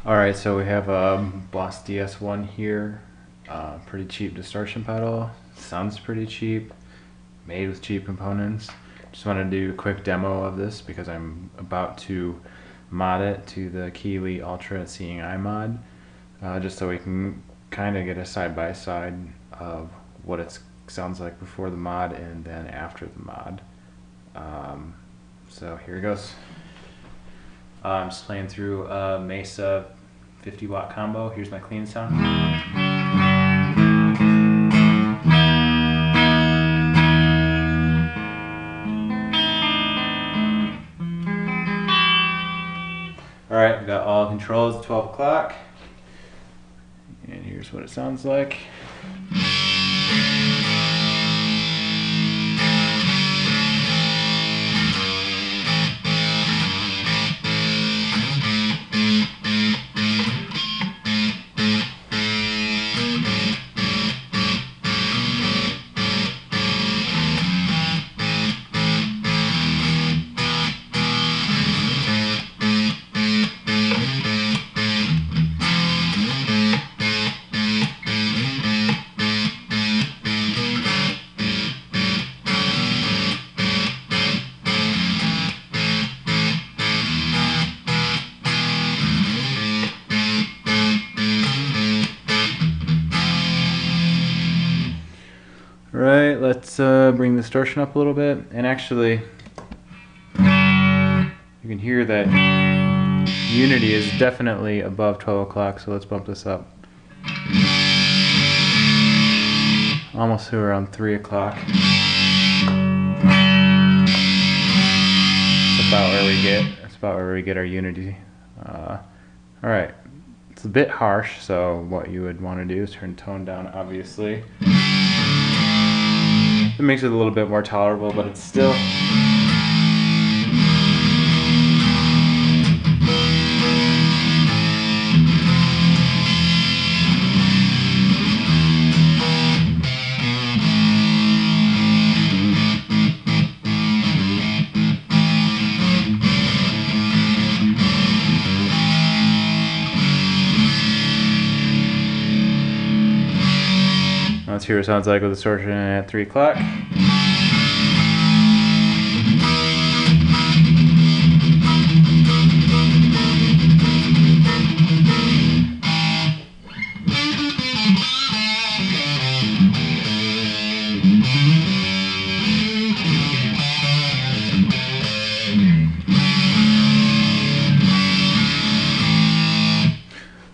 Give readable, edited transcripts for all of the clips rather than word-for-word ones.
Alright, so we have a Boss DS-1 here. Pretty cheap distortion pedal. Sounds pretty cheap. Made with cheap components. Just want to do a quick demo of this because I'm about to mod it to the Keeley Ultra Seeing Eye mod. Just so we can kind of get a side-by-side of what it sounds like before the mod and then after the mod. So here it goes. I'm just playing through a Mesa 50-watt combo. Here's my clean sound. Alright, we got all controls at 12 o'clock. And here's what it sounds like. Right, let's bring the distortion up a little bit, and actually you can hear that unity is definitely above 12 o'clock, so let's bump this up almost to around 3 o'clock. That's about where we get our unity. Alright, it's a bit harsh, so what you would want to do is turn tone down, obviously. It makes it a little bit more tolerable, but it's still let's hear what it sounds like with distortion at 3 o'clock.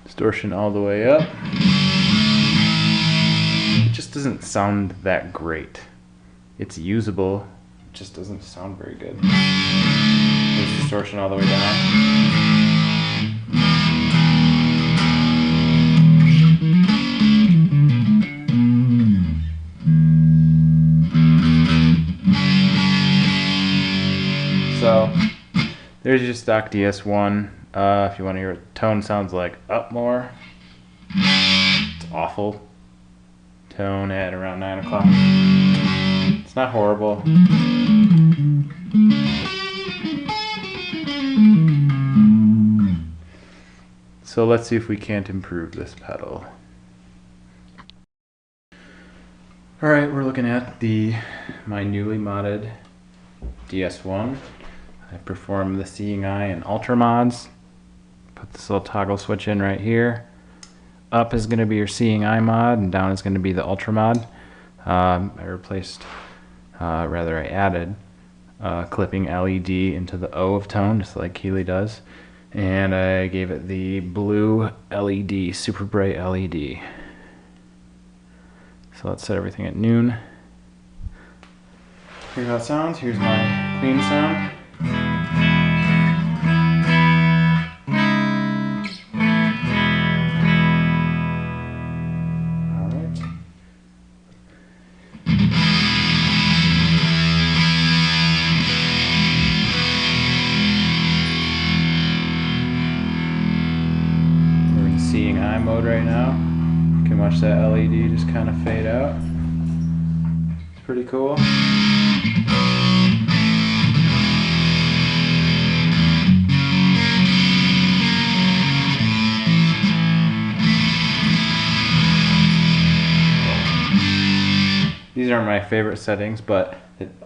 Distortion all the way up. Just doesn't sound that great. It's usable, it just doesn't sound very good. There's distortion all the way down. So there's your stock DS-1. If you want to hear what tone sounds like up more, it's awful. Tone at around 9 o'clock. It's not horrible. So let's see if we can't improve this pedal. Alright, we're looking at my newly modded DS-1. I performed the Seeing Eye and Ultra mods. Put this little toggle switch in right here. Up is going to be your Seeing Eye mod, and down is going to be the Ultra mod. I added clipping LED into the O of tone, just like Keeley does. And I gave it the blue LED, super bright LED. So let's set everything at noon. Here's how it sounds. Here's my clean sound. Seeing Eye mode right now. You can watch that LED just kind of fade out. It's pretty cool. these aren't my favorite settings, but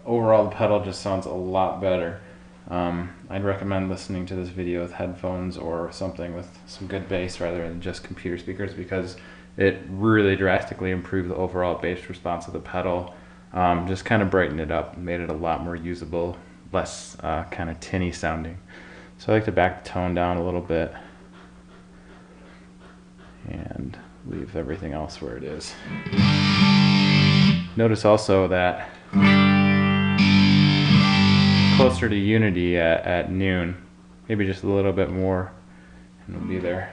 overall the pedal just sounds a lot better. I'd recommend listening to this video with headphones or something with some good bass rather than just computer speakers, because it really drastically improved the overall bass response of the pedal. Just kind of brightened it up and made it a lot more usable, less kind of tinny sounding. So I like to back the tone down a little bit and leave everything else where it is. Notice also that closer to unity at noon, maybe just a little bit more, and we'll be there.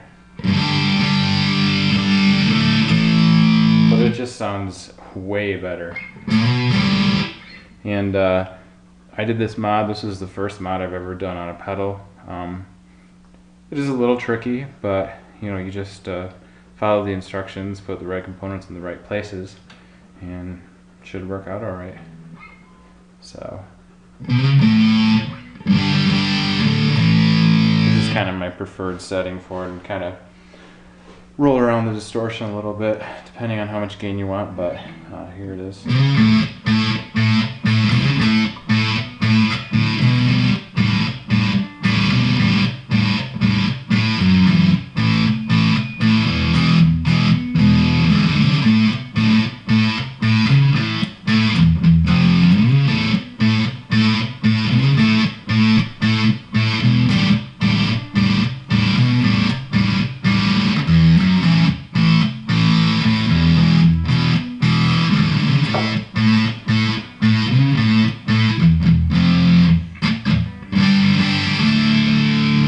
But it just sounds way better. And I did this mod. This is the first mod I've ever done on a pedal. It is a little tricky, but you know, you just follow the instructions, put the right components in the right places, and it should work out all right. So this is kind of my preferred setting for it, and kind of roll around the distortion a little bit depending on how much gain you want, but here it is.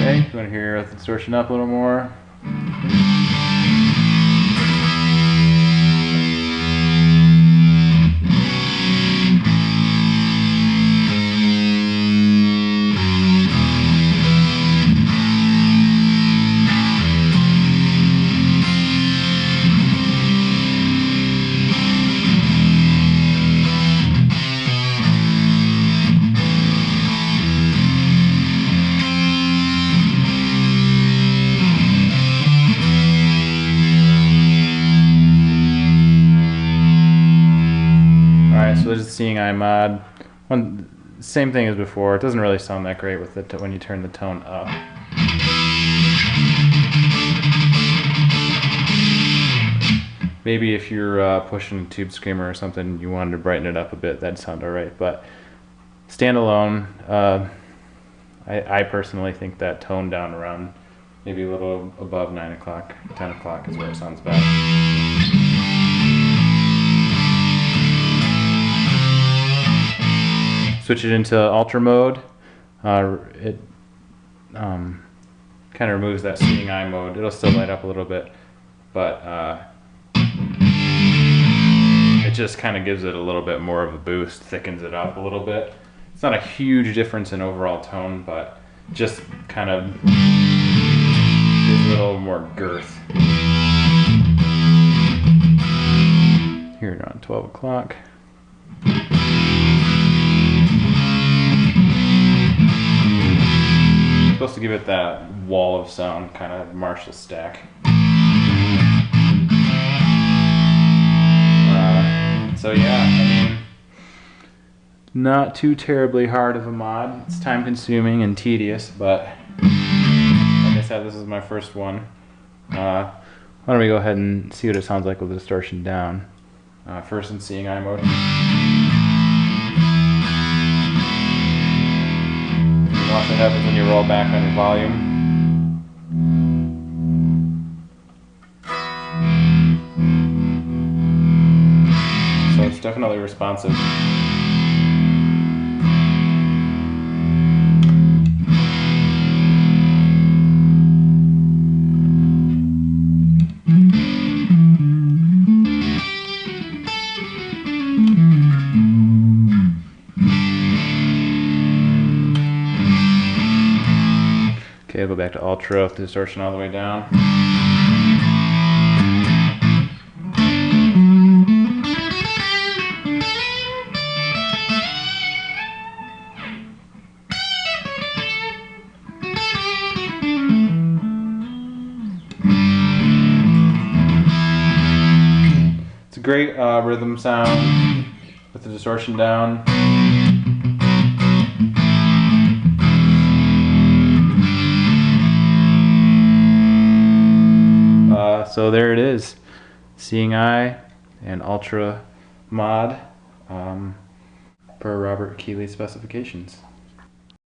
Okay, you want to hear the distortion up a little more? So there's the seeing eye mod. Same thing as before. It doesn't really sound that great with it when you turn the tone up. Maybe if you're pushing Tubescreamer or something, you wanted to brighten it up a bit, that'd sound alright. But standalone, I personally think that tone down around maybe a little above 9 o'clock, 10 o'clock is where it sounds best. Switch it into ultra mode. It kind of removes that seeing eye mode. It'll still light up a little bit, but it just kind of gives it a little bit more of a boost, thickens it up a little bit. It's not a huge difference in overall tone, but just kind of gives a little more girth. Here around 12 o'clock. Supposed to give it that wall of sound, kind of Marshall stack. So yeah, I mean, not too terribly hard of a mod. It's time consuming and tedious, but like I said, this is my first one. Why don't we go ahead and see what it sounds like with the distortion down. First in seeing eye mode. Watch what happens when you roll back on your volume. So it's definitely responsive. Okay, I'll go back to ultra with the distortion all the way down. It's a great rhythm sound. with the distortion down. So there it is, Seeing Eye and Ultra Mod per Robert Keeley specifications.